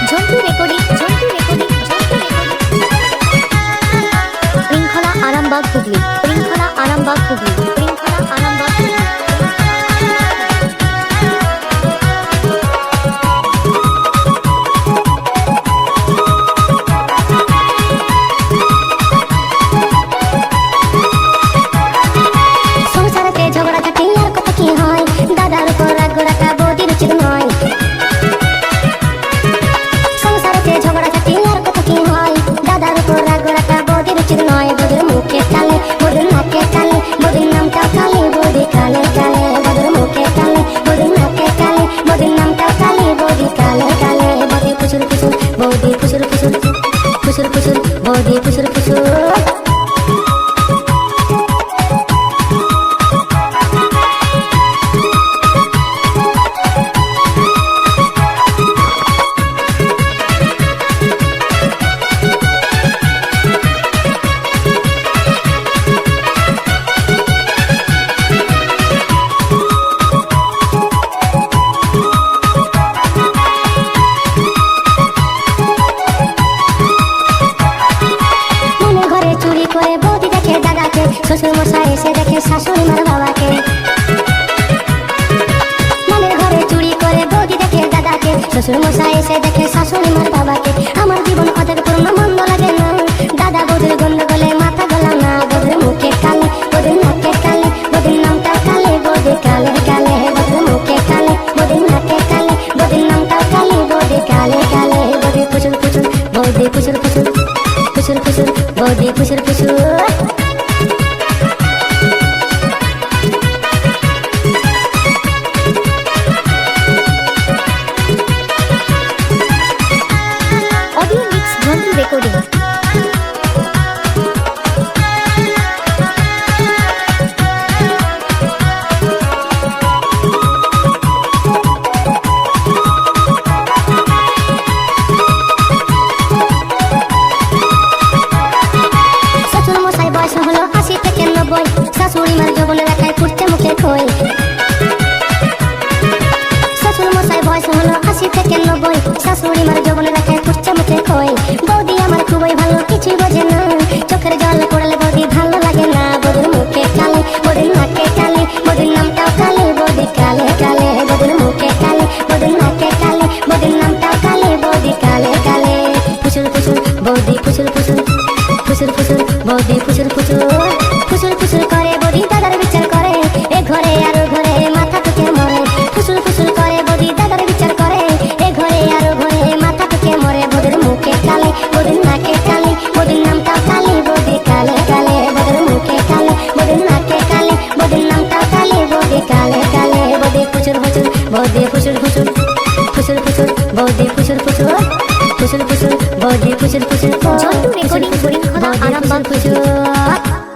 Jhantu recording শৃঙ্খলা আরামবাগ হুগলি শৃঙ্খলা আরামবাগ হুগলি শৃঙ্খলা আরামবাগ হুগলি শ্বশুর মশাই এসে দেখে শাশুড়ি মার বাবাকে মনের ঘরে চুরি করে বৌদি দেখে দাদাকে শ্বশুর মশাই এসে দেখে শাশুড়ি মার বাবাকে আমার জীবন ওদের কোনো মন্দ লাগে না দাদা বৌদির গন্ডগোলে মাথা গলা না বৌদির মুখে কালে বৌদির নাকে কালে বৌদির নামটা কালে বৌদি কালে কালে বৌদির মুখে কালে বৌদির নাকে কালে বৌদির নামটা কালে বৌদি কালে কালে বৌদি ফুসুর ফুসুর বৌদি ফুসুর ফুসুর ফুসুর ফুসুর বৌদি ফুসুর ফুসুর রেকর্ডিং শ্বশুর মশাই বয়স হলো 80 থেকে 90 শাশুড়ি মার যৌবনে রাখায় ফুটতে মুখে খই শ্বশুর মশাই বয়স হলো 80 থেকে 90 শাশুড়ি মার যৌবনে রাখায় ফুটতে মুখে খই বৌদি আমার খুবই ভালো কিছুই বোঝে না চোখের জল পড়লে বৌদি ভালো লাগে না বৌদির মুখে কালে বৌদির নাকে কালে বৌদির নামটাও কালে বৌদি কালে কালে বৌদির মুখে কালে বৌদির নাকে কালে বৌদির নামটাও কালে বৌদি কালে কালে ফুসুর ফুসুর বৌদি ফুসুর ফুসুর ফুসুর ফুসুর বৌদি ফুসুর ফুসুর ফুসুর ফুসুর করে বৌদি দাদার বিচার করে এ ঘরে আর ঘরে মাথা থেকে মরে ফুসুর ফুসুর করে বৌদি দাদার বিচার করে এ ঘরে আর ঘরে মাথা থেকে মরে বৌদির মুখে কালে বৌদির নাকে কালে বৌদির নামটাও কালে বৌদি কালে কালে বৌদির মুখে কালে বৌদির নাকে কালে বৌদির নামটাও কালে বৌদি কালে কালে বৌদি ফুসুর ফুসুর বৌদি ফুসুর ফুসুর ফুসুর ফুসুর বৌদি ফুসুর ফুসুর ফুসুর ফুসুর বৌদি ফুসুর ফুসুর ঝন্টু রেকর্ডিং শৃঙ্খলা আরামবাগ ফুসুর